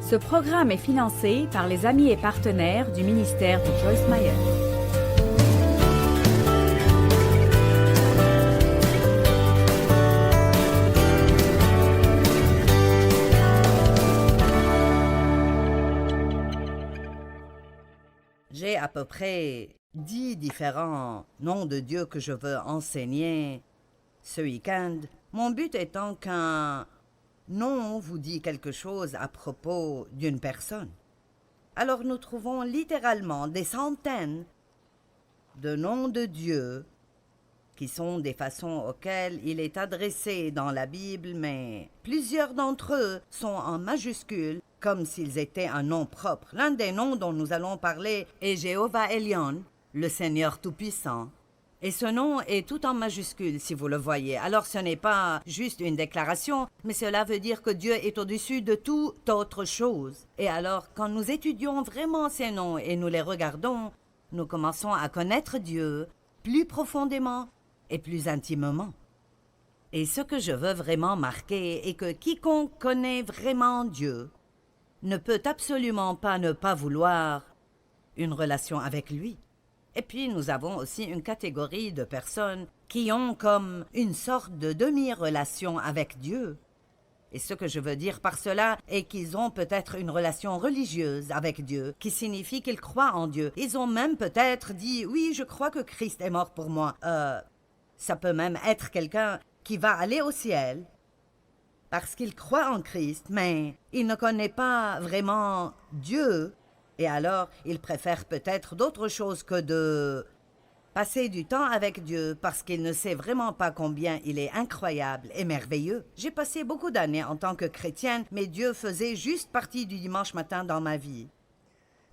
Ce programme est financé par les amis et partenaires du ministère de Joyce Meyer. J'ai à peu près 10 différents noms de Dieu que je veux enseigner ce week-end. Mon but étant qu'un nom vous dit quelque chose à propos d'une personne. Alors nous trouvons littéralement des centaines de noms de Dieu qui sont des façons auxquelles il est adressé dans la Bible, mais plusieurs d'entre eux sont en majuscules, comme s'ils étaient un nom propre. L'un des noms dont nous allons parler est Jéhovah Elyon, le Seigneur Tout-Puissant. Et ce nom est tout en majuscule, si vous le voyez. Alors ce n'est pas juste une déclaration, mais cela veut dire que Dieu est au-dessus de toute autre chose. Et alors, quand nous étudions vraiment ces noms et nous les regardons, nous commençons à connaître Dieu plus profondément et plus intimement. Et ce que je veux vraiment marquer est que quiconque connaît vraiment Dieu ne peut absolument pas ne pas vouloir une relation avec lui. Et puis nous avons aussi une catégorie de personnes qui ont comme une sorte de demi-relation avec Dieu. Et ce que je veux dire par cela est qu'ils ont peut-être une relation religieuse avec Dieu, qui signifie qu'ils croient en Dieu. Ils ont même peut-être dit « Oui, je crois que Christ est mort pour moi. » Ça peut même être quelqu'un qui va aller au ciel parce qu'il croit en Christ, mais il ne connaît pas vraiment Dieu. Et alors, il préfère peut-être d'autres choses que de passer du temps avec Dieu parce qu'il ne sait vraiment pas combien il est incroyable et merveilleux. J'ai passé beaucoup d'années en tant que chrétienne, mais Dieu faisait juste partie du dimanche matin dans ma vie,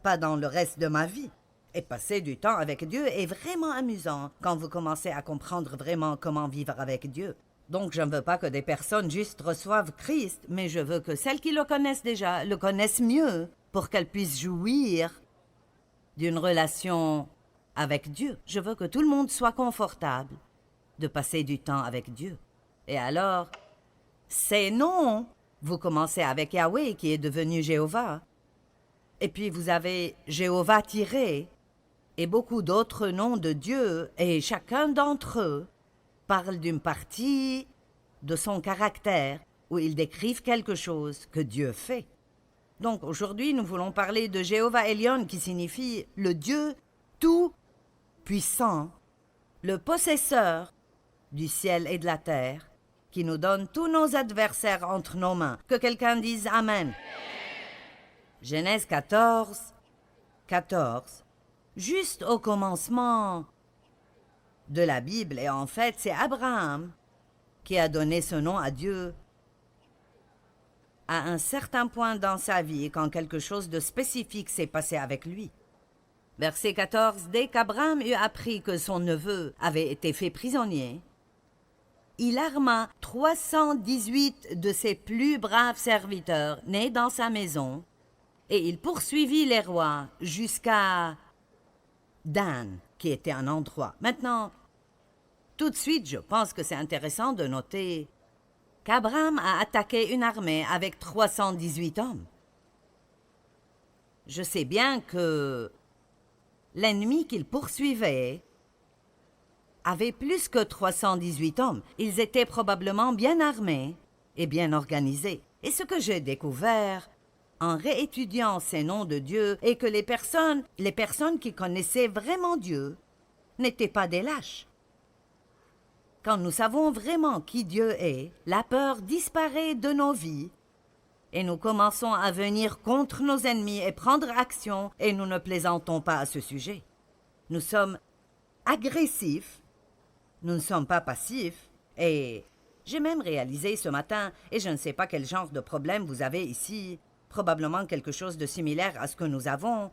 pas dans le reste de ma vie. Et passer du temps avec Dieu est vraiment amusant quand vous commencez à comprendre vraiment comment vivre avec Dieu. Donc je ne veux pas que des personnes juste reçoivent Christ, mais je veux que celles qui le connaissent déjà le connaissent mieux, pour qu'elle puisse jouir d'une relation avec Dieu. Je veux que tout le monde soit confortable de passer du temps avec Dieu. Et alors, ces noms, vous commencez avec Yahweh qui est devenu Jéhovah, et puis vous avez Jéhovah tiré, et beaucoup d'autres noms de Dieu, et chacun d'entre eux parle d'une partie de son caractère, où ils décrivent quelque chose que Dieu fait. Donc aujourd'hui, nous voulons parler de Jéhovah Elyon, qui signifie le Dieu tout-puissant, le possesseur du ciel et de la terre, qui nous donne tous nos adversaires entre nos mains. Que quelqu'un dise Amen. Genèse 14, 14. Juste au commencement de la Bible, et en fait, c'est Abraham qui a donné ce nom à Dieu à un certain point dans sa vie, quand quelque chose de spécifique s'est passé avec lui. Verset 14. Dès qu'Abraham eut appris que son neveu avait été fait prisonnier, il arma 318 de ses plus braves serviteurs nés dans sa maison, et il poursuivit les rois jusqu'à Dan, qui était un endroit. Maintenant, tout de suite, je pense que c'est intéressant de noter qu'Abraham a attaqué une armée avec 318 hommes. Je sais bien que l'ennemi qu'il poursuivait avait plus que 318 hommes. Ils étaient probablement bien armés et bien organisés. Et ce que j'ai découvert en réétudiant ces noms de Dieu est que les personnes qui connaissaient vraiment Dieu n'étaient pas des lâches. Quand nous savons vraiment qui Dieu est, la peur disparaît de nos vies et nous commençons à venir contre nos ennemis et prendre action, et nous ne plaisantons pas à ce sujet. Nous sommes agressifs, nous ne sommes pas passifs, et j'ai même réalisé ce matin, et je ne sais pas quel genre de problème vous avez ici, probablement quelque chose de similaire à ce que nous avons,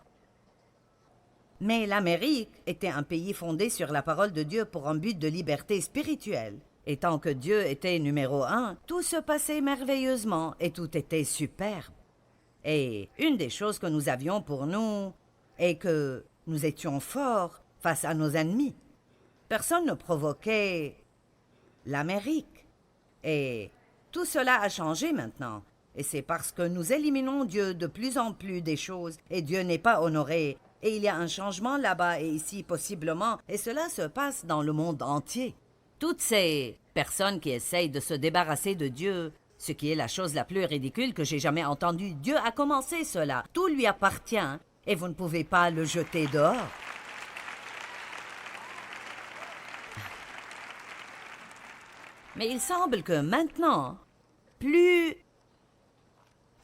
mais l'Amérique était un pays fondé sur la parole de Dieu pour un but de liberté spirituelle. Et tant que Dieu était numéro 1, tout se passait merveilleusement et tout était superbe. Et une des choses que nous avions pour nous est que nous étions forts face à nos ennemis. Personne ne provoquait l'Amérique. Et tout cela a changé maintenant. Et c'est parce que nous éliminons Dieu de plus en plus des choses et Dieu n'est pas honoré. Et il y a un changement là-bas et ici possiblement, et cela se passe dans le monde entier. Toutes ces personnes qui essayent de se débarrasser de Dieu, ce qui est la chose la plus ridicule que j'ai jamais entendue, Dieu a commencé cela, tout lui appartient et vous ne pouvez pas le jeter dehors. Mais il semble que maintenant, plus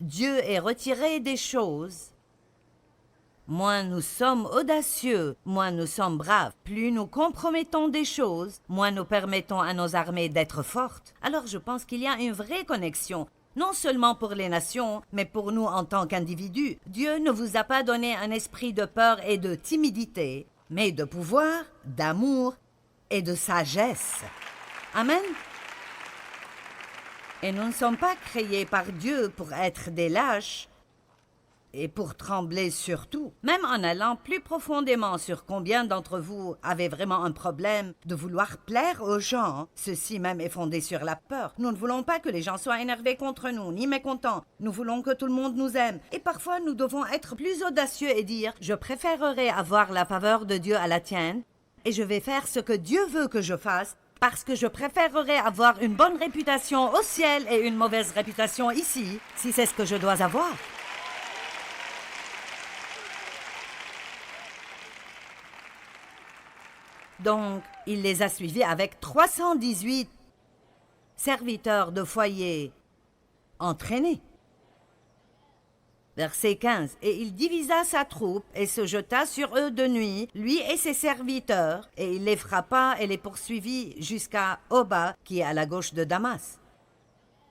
Dieu est retiré des choses, moins nous sommes audacieux, moins nous sommes braves. Plus nous compromettons des choses, moins nous permettons à nos armées d'être fortes. Alors je pense qu'il y a une vraie connexion, non seulement pour les nations, mais pour nous en tant qu'individus. Dieu ne vous a pas donné un esprit de peur et de timidité, mais de pouvoir, d'amour et de sagesse. Amen. Et nous ne sommes pas créés par Dieu pour être des lâches et pour trembler surtout. Même en allant plus profondément sur combien d'entre vous avez vraiment un problème de vouloir plaire aux gens, ceci même est fondé sur la peur. Nous ne voulons pas que les gens soient énervés contre nous, ni mécontents. Nous voulons que tout le monde nous aime. Et parfois, nous devons être plus audacieux et dire « Je préférerais avoir la faveur de Dieu à la tienne et je vais faire ce que Dieu veut que je fasse parce que je préférerais avoir une bonne réputation au ciel et une mauvaise réputation ici, si c'est ce que je dois avoir. » Donc, il les a suivis avec 318 serviteurs de foyer entraînés. Verset 15. Et il divisa sa troupe et se jeta sur eux de nuit, lui et ses serviteurs, et il les frappa et les poursuivit jusqu'à Oba, qui est à la gauche de Damas.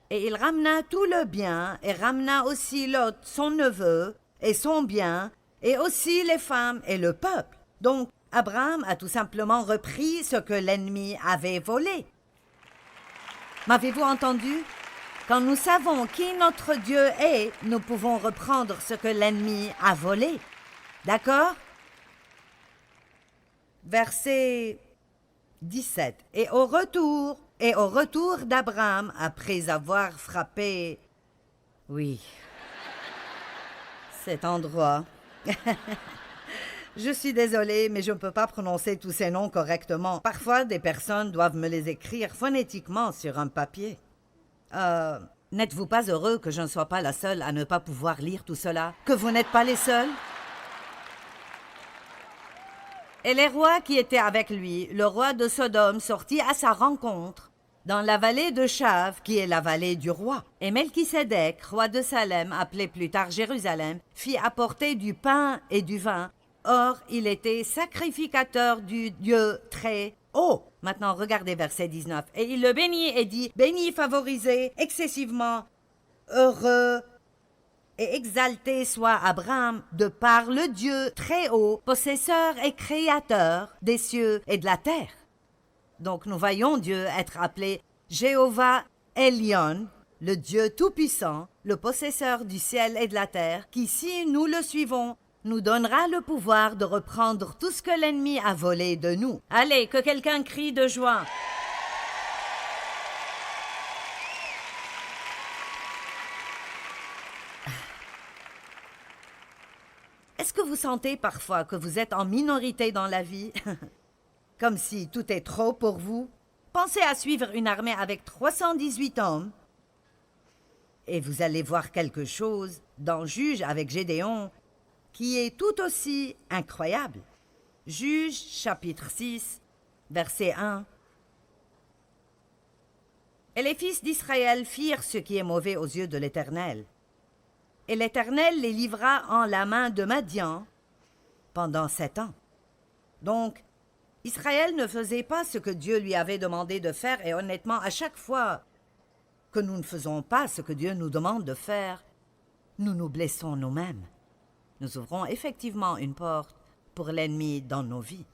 Et il ramena tout le bien, et ramena aussi Lot, son neveu, et son bien, et aussi les femmes et le peuple. Donc, Abraham a tout simplement repris ce que l'ennemi avait volé. M'avez-vous entendu? Quand nous savons qui notre Dieu est, nous pouvons reprendre ce que l'ennemi a volé. D'accord? Verset 17. Et au retour d'Abraham, après avoir frappé... Oui, cet endroit... Je suis désolée, mais je ne peux pas prononcer tous ces noms correctement. Parfois, des personnes doivent me les écrire phonétiquement sur un papier. N'êtes-vous pas heureux que je ne sois pas la seule à ne pas pouvoir lire tout cela? Que vous n'êtes pas les seuls? Et les rois qui étaient avec lui, le roi de Sodome sortit à sa rencontre dans la vallée de Chav, qui est la vallée du roi. Et Melchisédek, roi de Salem, appelé plus tard Jérusalem, fit apporter du pain et du vin. Or, il était sacrificateur du Dieu très haut. Maintenant, regardez verset 19. Et il le bénit et dit, « Béni, favorisé, excessivement heureux et exalté soit Abraham de par le Dieu très haut, possesseur et créateur des cieux et de la terre. » Donc, nous voyons Dieu être appelé Jéhovah Elion, le Dieu tout-puissant, le possesseur du ciel et de la terre, qui, si nous le suivons, nous donnera le pouvoir de reprendre tout ce que l'ennemi a volé de nous. Allez, que quelqu'un crie de joie. Est-ce que vous sentez parfois que vous êtes en minorité dans la vie? Comme si tout est trop pour vous? Pensez à suivre une armée avec 318 hommes. Et vous allez voir quelque chose dans Juge avec Gédéon qui est tout aussi incroyable. Juge, chapitre 6, verset 1. Et les fils d'Israël firent ce qui est mauvais aux yeux de l'Éternel. Et l'Éternel les livra en la main de Madian pendant 7 ans. Donc, Israël ne faisait pas ce que Dieu lui avait demandé de faire, et honnêtement, à chaque fois que nous ne faisons pas ce que Dieu nous demande de faire, nous nous blessons nous-mêmes. Nous ouvrons effectivement une porte pour l'ennemi dans nos vies.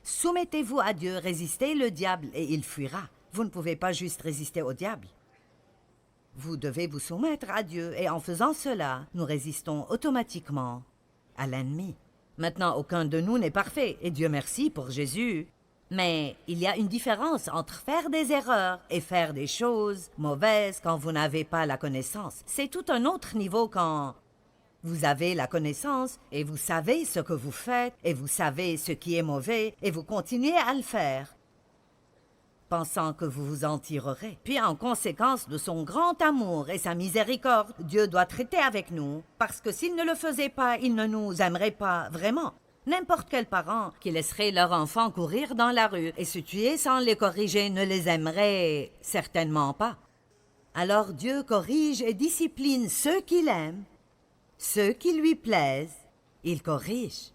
Soumettez-vous à Dieu, résistez le diable et il fuira. Vous ne pouvez pas juste résister au diable. Vous devez vous soumettre à Dieu et en faisant cela, nous résistons automatiquement à l'ennemi. Maintenant, aucun de nous n'est parfait et Dieu merci pour Jésus Mais il y a une différence entre faire des erreurs et faire des choses mauvaises quand vous n'avez pas la connaissance. C'est tout un autre niveau quand vous avez la connaissance et vous savez ce que vous faites et vous savez ce qui est mauvais et vous continuez à le faire, pensant que vous vous en tirerez. Puis en conséquence de son grand amour et sa miséricorde, Dieu doit traiter avec nous, parce que s'il ne le faisait pas, il ne nous aimerait pas vraiment. N'importe quel parent qui laisserait leur enfant courir dans la rue et se tuer sans les corriger ne les aimerait certainement pas. Alors Dieu corrige et discipline ceux qu'il aime, ceux qui lui plaisent, il corrige.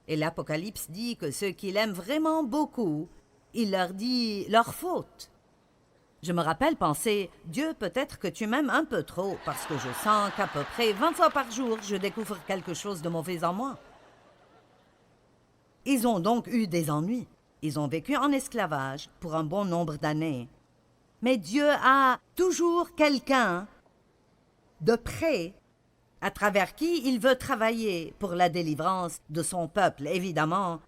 Et l'Apocalypse dit que ceux qu'il aime vraiment beaucoup, il leur dit leur faute. Je me rappelle penser, Dieu, peut-être que tu m'aimes un peu trop, parce que je sens qu'à peu près 20 fois par jour, je découvre quelque chose de mauvais en moi. Ils ont donc eu des ennuis. Ils ont vécu en esclavage pour un bon nombre d'années. Mais Dieu a toujours quelqu'un de près à travers qui il veut travailler pour la délivrance de son peuple, évidemment.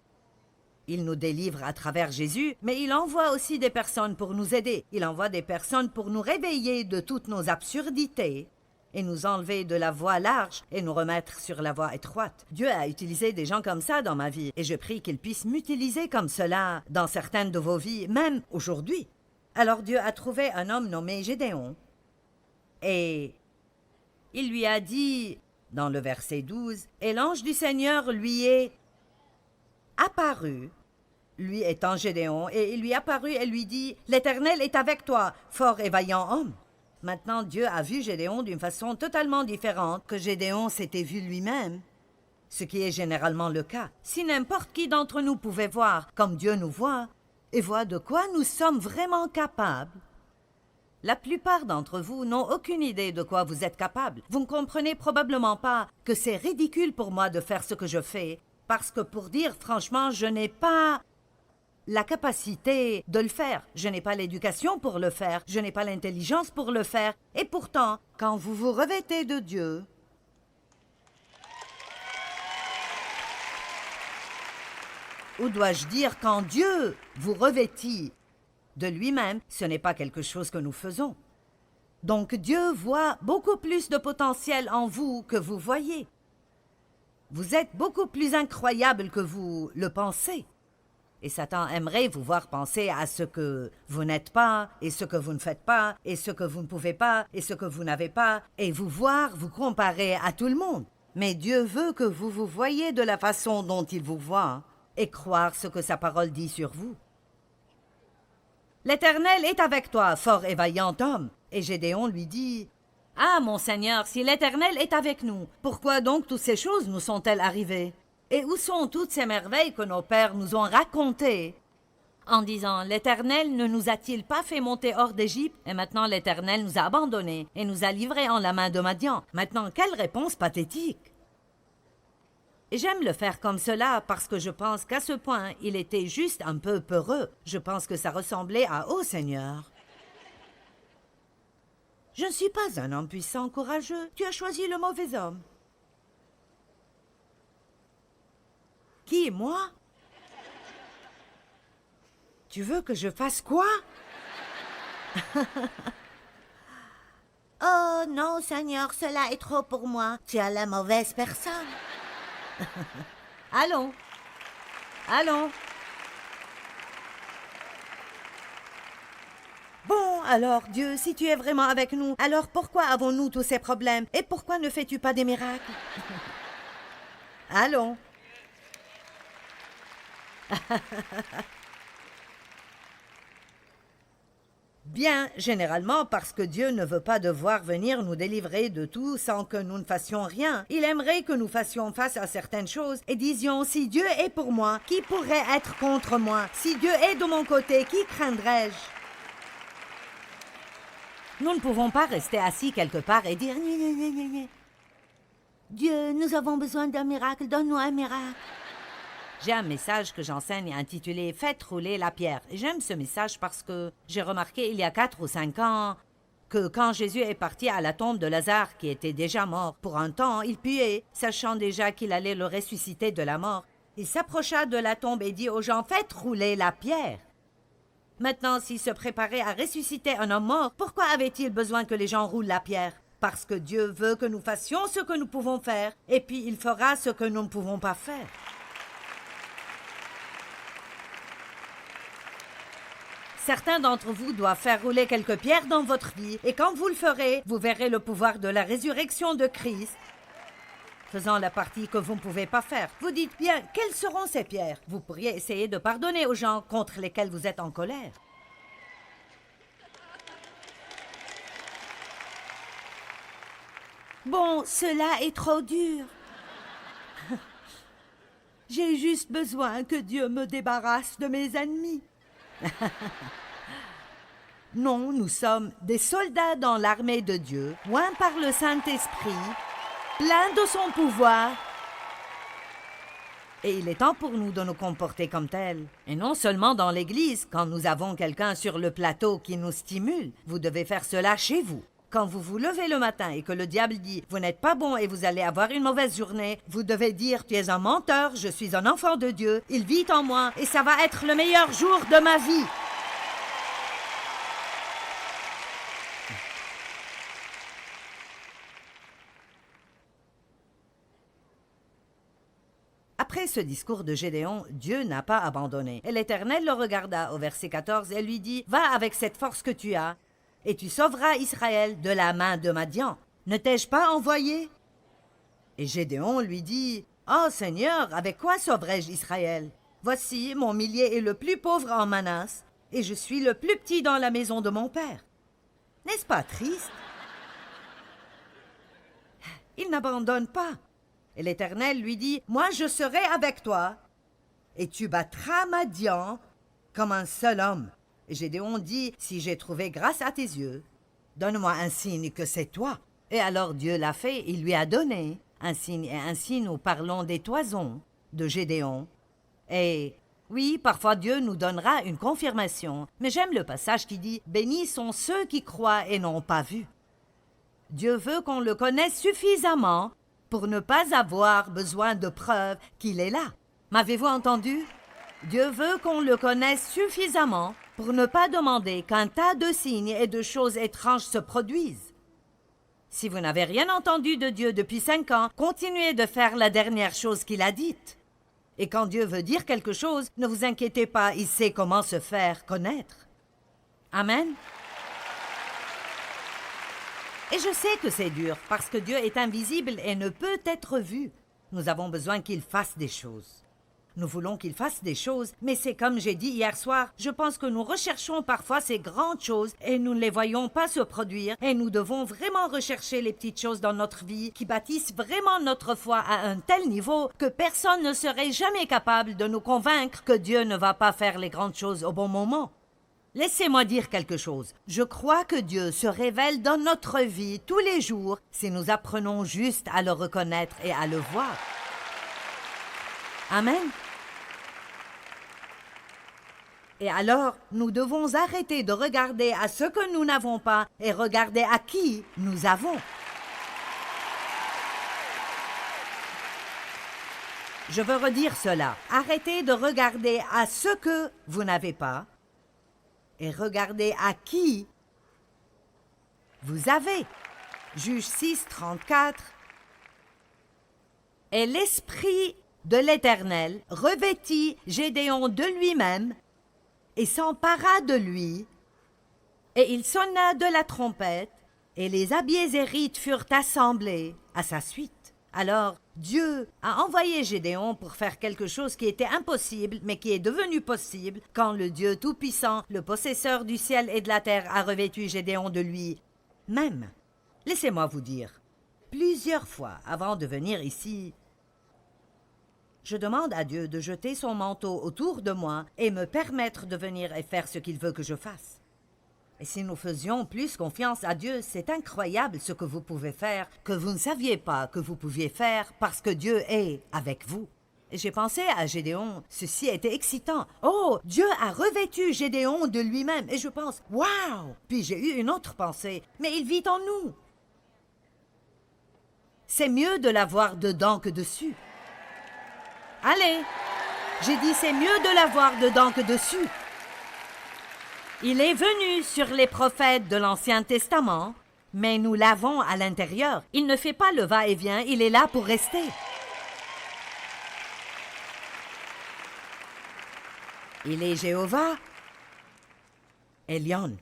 Il nous délivre à travers Jésus, mais il envoie aussi des personnes pour nous aider. Il envoie des personnes pour nous réveiller de toutes nos absurdités et nous enlever de la voie large et nous remettre sur la voie étroite. Dieu a utilisé des gens comme ça dans ma vie et je prie qu'il puisse m'utiliser comme cela dans certaines de vos vies, même aujourd'hui. Alors Dieu a trouvé un homme nommé Gédéon et il lui a dit, dans le verset 12, « Et l'ange du Seigneur lui est apparu, lui étant Gédéon, et il lui apparut et lui dit, « L'Éternel est avec toi, fort et vaillant homme. » Maintenant, Dieu a vu Gédéon d'une façon totalement différente que Gédéon s'était vu lui-même, ce qui est généralement le cas. Si n'importe qui d'entre nous pouvait voir comme Dieu nous voit, et voit de quoi nous sommes vraiment capables, la plupart d'entre vous n'ont aucune idée de quoi vous êtes capables. Vous ne comprenez probablement pas que c'est ridicule pour moi de faire ce que je fais, parce que pour dire franchement, je n'ai pas la capacité de le faire. Je n'ai pas l'éducation pour le faire. Je n'ai pas l'intelligence pour le faire. Et pourtant, quand vous vous revêtez de Dieu, ou dois-je dire, quand Dieu vous revêtit de lui-même, ce n'est pas quelque chose que nous faisons. Donc Dieu voit beaucoup plus de potentiel en vous que vous voyez. Vous êtes beaucoup plus incroyable que vous le pensez. Et Satan aimerait vous voir penser à ce que vous n'êtes pas, et ce que vous ne faites pas, et ce que vous ne pouvez pas, et ce que vous n'avez pas, et vous voir vous comparer à tout le monde. Mais Dieu veut que vous vous voyiez de la façon dont il vous voit, et croire ce que sa parole dit sur vous. L'Éternel est avec toi, fort et vaillant homme. Et Gédéon lui dit, « Ah, mon Seigneur, si l'Éternel est avec nous, pourquoi donc toutes ces choses nous sont-elles arrivées? Et où sont toutes ces merveilles que nos pères nous ont racontées? » En disant, « L'Éternel ne nous a-t-il pas fait monter hors d'Égypte? Et maintenant l'Éternel nous a abandonnés et nous a livrés en la main de Madian. » Maintenant, quelle réponse pathétique! Et j'aime le faire comme cela parce que je pense qu'à ce point, il était juste un peu peureux. Je pense que ça ressemblait à « Oh Seigneur !» Je ne suis pas un homme puissant, courageux. Tu as choisi le mauvais homme. Qui, moi? Tu veux que je fasse quoi? Oh non, Seigneur, cela est trop pour moi. Tu as la mauvaise personne. Allons. Allons. Bon, alors, Dieu, si tu es vraiment avec nous, alors pourquoi avons-nous tous ces problèmes? Et pourquoi ne fais-tu pas des miracles? Allons. Bien, généralement parce que Dieu ne veut pas devoir venir nous délivrer de tout sans que nous ne fassions rien. Il aimerait que nous fassions face à certaines choses et disions, si Dieu est pour moi, qui pourrait être contre moi? Si Dieu est de mon côté, qui craindrais-je? Nous ne pouvons pas rester assis quelque part et dire, Dieu, nous avons besoin d'un miracle, donne-nous un miracle. J'ai un message que j'enseigne intitulé « Faites rouler la pierre ». Et j'aime ce message parce que j'ai remarqué il y a 4 ou 5 ans que quand Jésus est parti à la tombe de Lazare, qui était déjà mort pour un temps, il puait, sachant déjà qu'il allait le ressusciter de la mort. Il s'approcha de la tombe et dit aux gens, « Faites rouler la pierre. » Maintenant, s'il se préparait à ressusciter un homme mort, pourquoi avait-il besoin que les gens roulent la pierre? Parce que Dieu veut que nous fassions ce que nous pouvons faire, et puis il fera ce que nous ne pouvons pas faire. Certains d'entre vous doivent faire rouler quelques pierres dans votre vie, et quand vous le ferez, vous verrez le pouvoir de la résurrection de Christ faisant la partie que vous ne pouvez pas faire. Vous dites bien, quelles seront ces pierres? Vous pourriez essayer de pardonner aux gens contre lesquels vous êtes en colère. Bon, cela est trop dur. J'ai juste besoin que Dieu me débarrasse de mes ennemis. Non, nous sommes des soldats dans l'armée de Dieu, oints par le Saint-Esprit, pleins de son pouvoir. Et il est temps pour nous de nous comporter comme tels. Et non seulement dans l'Église, quand nous avons quelqu'un sur le plateau qui nous stimule. Vous devez faire cela chez vous. Quand vous vous levez le matin et que le diable dit « Vous n'êtes pas bon et vous allez avoir une mauvaise journée », vous devez dire « Tu es un menteur, je suis un enfant de Dieu, il vit en moi et ça va être le meilleur jour de ma vie. » Après ce discours de Gédéon, Dieu n'a pas abandonné. Et l'Éternel le regarda au verset 14 et lui dit « Va avec cette force que tu as, et tu sauveras Israël de la main de Madian. Ne t'ai-je pas envoyé ?» Et Gédéon lui dit « Oh Seigneur, avec quoi sauverai-je Israël? Voici, mon millier est le plus pauvre en Manasse, et je suis le plus petit dans la maison de mon père. N'est-ce pas triste? » Il n'abandonne pas. Et l'Éternel lui dit, « Moi je serai avec toi, et tu battras Madian comme un seul homme. » Et Gédéon dit, « Si j'ai trouvé grâce à tes yeux, donne-moi un signe que c'est toi. » Et alors Dieu l'a fait, il lui a donné un signe. Et ainsi nous parlons des toisons de Gédéon. Et oui, parfois Dieu nous donnera une confirmation. Mais j'aime le passage qui dit, « Bénis sont ceux qui croient et n'ont pas vu. » Dieu veut qu'on le connaisse suffisamment pour ne pas avoir besoin de preuves qu'il est là. M'avez-vous entendu? Dieu veut qu'on le connaisse suffisamment pour ne pas demander qu'un tas de signes et de choses étranges se produisent. Si vous n'avez rien entendu de Dieu depuis 5 ans, continuez de faire la dernière chose qu'il a dite. Et quand Dieu veut dire quelque chose, ne vous inquiétez pas, il sait comment se faire connaître. Amen. Et je sais que c'est dur, parce que Dieu est invisible et ne peut être vu. Nous avons besoin qu'il fasse des choses. Nous voulons qu'il fasse des choses, mais c'est comme j'ai dit hier soir, je pense que nous recherchons parfois ces grandes choses et nous ne les voyons pas se produire, et nous devons vraiment rechercher les petites choses dans notre vie qui bâtissent vraiment notre foi à un tel niveau que personne ne serait jamais capable de nous convaincre que Dieu ne va pas faire les grandes choses au bon moment. Laissez-moi dire quelque chose. Je crois que Dieu se révèle dans notre vie tous les jours si nous apprenons juste à le reconnaître et à le voir. Amen. Et alors, nous devons arrêter de regarder à ce que nous n'avons pas et regarder à qui nous avons. Je veux redire cela. Arrêtez de regarder à ce que vous n'avez pas et regardez à qui vous avez. Juge 6, 34. Et l'Esprit de l'Éternel revêtit Gédéon de lui-même et s'empara de lui, et il sonna de la trompette, et les Abiézérites furent assemblés à sa suite. Alors Dieu a envoyé Gédéon pour faire quelque chose qui était impossible, mais qui est devenu possible quand le Dieu Tout-Puissant, le possesseur du ciel et de la terre, a revêtu Gédéon de lui-même. Laissez-moi vous dire, plusieurs fois avant de venir ici, je demande à Dieu de jeter son manteau autour de moi et me permettre de venir et faire ce qu'il veut que je fasse. Et si nous faisions plus confiance à Dieu, c'est incroyable ce que vous pouvez faire, que vous ne saviez pas que vous pouviez faire parce que Dieu est avec vous. Et j'ai pensé à Gédéon, ceci était excitant. Oh, Dieu a revêtu Gédéon de lui-même. Et je pense, waouh! Puis j'ai eu une autre pensée, mais il vit en nous. C'est mieux de l'avoir dedans que dessus. Allez! J'ai dit c'est mieux de l'avoir dedans que dessus. Il est venu sur les prophètes de l'Ancien Testament, mais nous l'avons à l'intérieur. Il ne fait pas le va-et-vient, il est là pour rester. Il est Jéhovah. Elion.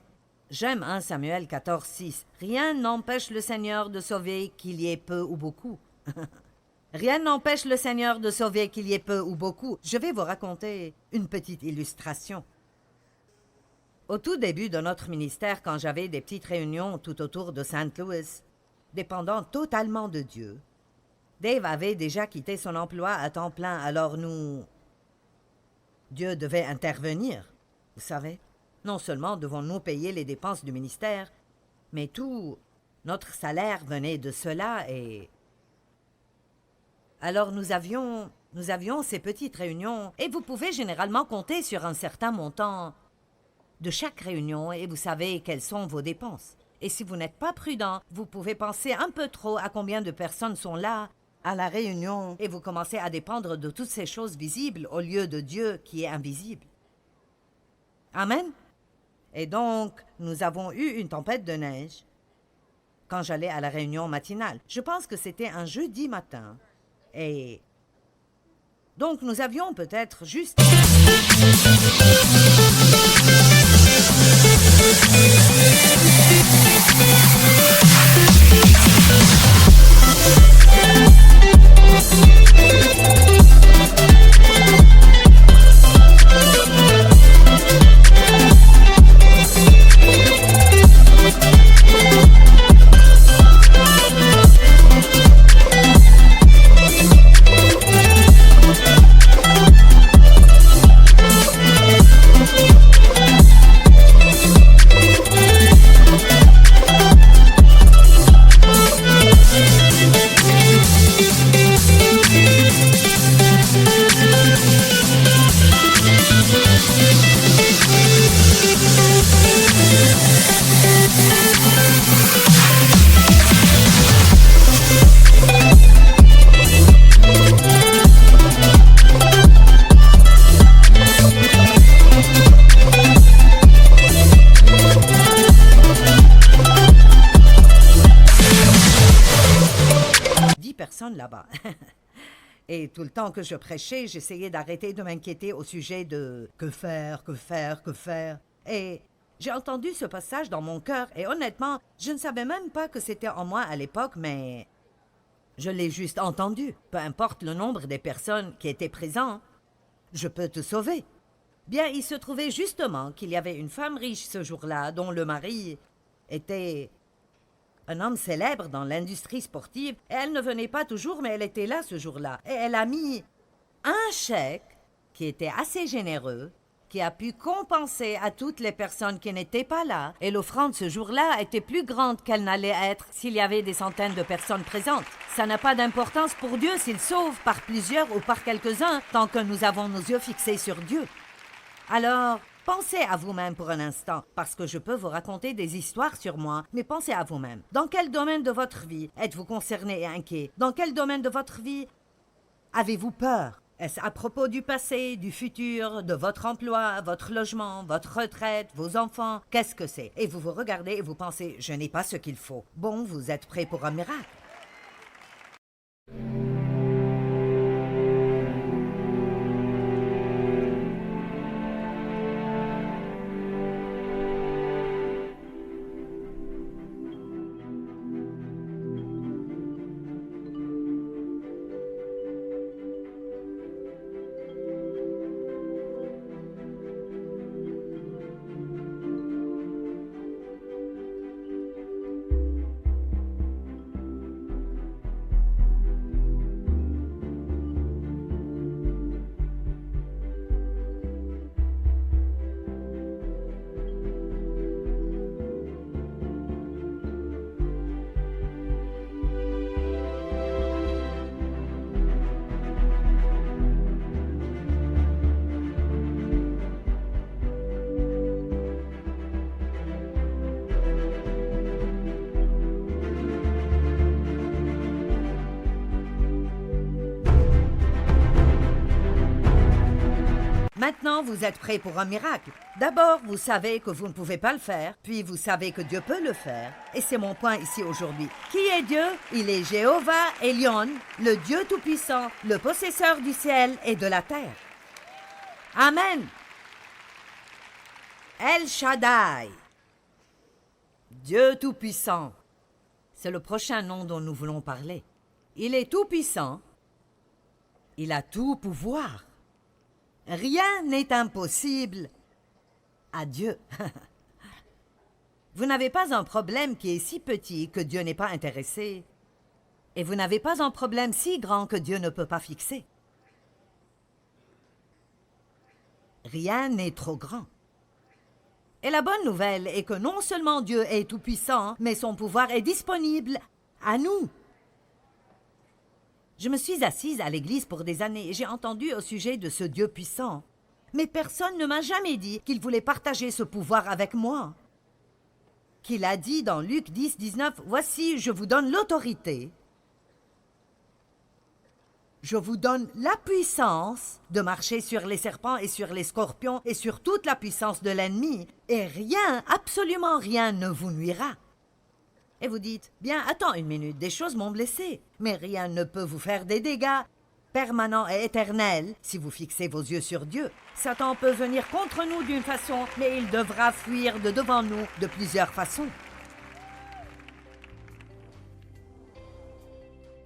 J'aime 1 Samuel 14:6. Rien n'empêche le Seigneur de sauver qu'il y ait peu ou beaucoup. Rien n'empêche le Seigneur de sauver qu'il y ait peu ou beaucoup. Je vais vous raconter une petite illustration. Au tout début de notre ministère, quand j'avais des petites réunions tout autour de St. Louis, dépendant totalement de Dieu, Dave avait déjà quitté son emploi à temps plein, alors Dieu devait intervenir, vous savez. Non seulement devons-nous payer les dépenses du ministère, mais tout notre salaire venait de cela et... Alors nous avions ces petites réunions et vous pouvez généralement compter sur un certain montant de chaque réunion et vous savez quelles sont vos dépenses. Et si vous n'êtes pas prudent, vous pouvez penser un peu trop à combien de personnes sont là à la réunion et vous commencez à dépendre de toutes ces choses visibles au lieu de Dieu qui est invisible. Amen. Et donc, nous avons eu une tempête de neige quand j'allais à la réunion matinale. Je pense que c'était un jeudi matin. Et donc, nous avions peut-être juste... là-bas. Et tout le temps que je prêchais, j'essayais d'arrêter de m'inquiéter au sujet de « que faire, que faire, que faire ?» Et j'ai entendu ce passage dans mon cœur et honnêtement, je ne savais même pas que c'était en moi à l'époque, mais je l'ai juste entendu. Peu importe le nombre des personnes qui étaient présentes, je peux te sauver. Bien, il se trouvait justement qu'il y avait une femme riche ce jour-là dont le mari était un homme célèbre dans l'industrie sportive. Et elle ne venait pas toujours, mais elle était là ce jour-là. Et elle a mis un chèque qui était assez généreux, qui a pu compenser à toutes les personnes qui n'étaient pas là. Et l'offrande ce jour-là était plus grande qu'elle n'allait être s'il y avait des centaines de personnes présentes. Ça n'a pas d'importance pour Dieu s'il sauve par plusieurs ou par quelques-uns, tant que nous avons nos yeux fixés sur Dieu. Alors, pensez à vous-même pour un instant, parce que je peux vous raconter des histoires sur moi, mais pensez à vous-même. Dans quel domaine de votre vie êtes-vous concerné et inquiet? Dans quel domaine de votre vie avez-vous peur? Est-ce à propos du passé, du futur, de votre emploi, votre logement, votre retraite, vos enfants? Qu'est-ce que c'est? Et vous vous regardez et vous pensez, je n'ai pas ce qu'il faut. Bon, vous êtes prêt pour un miracle. Maintenant, vous êtes prêts pour un miracle. D'abord, vous savez que vous ne pouvez pas le faire, puis vous savez que Dieu peut le faire. Et c'est mon point ici aujourd'hui. Qui est Dieu? Il est Jéhovah Elion, le Dieu Tout-Puissant, le possesseur du ciel et de la terre. Amen. El Shaddai, Dieu Tout-Puissant. C'est le prochain nom dont nous voulons parler. Il est tout-puissant. Il a tout pouvoir. Rien n'est impossible à Dieu. Vous n'avez pas un problème qui est si petit que Dieu n'est pas intéressé. Et vous n'avez pas un problème si grand que Dieu ne peut pas fixer. Rien n'est trop grand. Et la bonne nouvelle est que non seulement Dieu est tout-puissant, mais son pouvoir est disponible à nous. Je me suis assise à l'église pour des années et j'ai entendu au sujet de ce Dieu puissant. Mais personne ne m'a jamais dit qu'il voulait partager ce pouvoir avec moi. Qu'il a dit dans Luc 10, 19, « Voici, je vous donne l'autorité. Je vous donne la puissance de marcher sur les serpents et sur les scorpions et sur toute la puissance de l'ennemi, et rien, absolument rien ne vous nuira. » Et vous dites, « Bien, attends une minute, des choses m'ont blessé, mais rien ne peut vous faire des dégâts permanents et éternels si vous fixez vos yeux sur Dieu. Satan peut venir contre nous d'une façon, mais il devra fuir de devant nous de plusieurs façons. »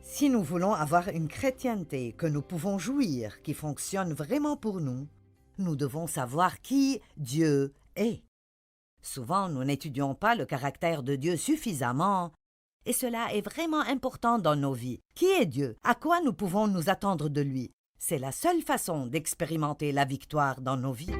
Si nous voulons avoir une chrétienté que nous pouvons jouir, qui fonctionne vraiment pour nous, nous devons savoir qui Dieu est. Souvent, nous n'étudions pas le caractère de Dieu suffisamment, et cela est vraiment important dans nos vies. Qui est Dieu? À quoi nous pouvons nous attendre de lui? C'est la seule façon d'expérimenter la victoire dans nos vies.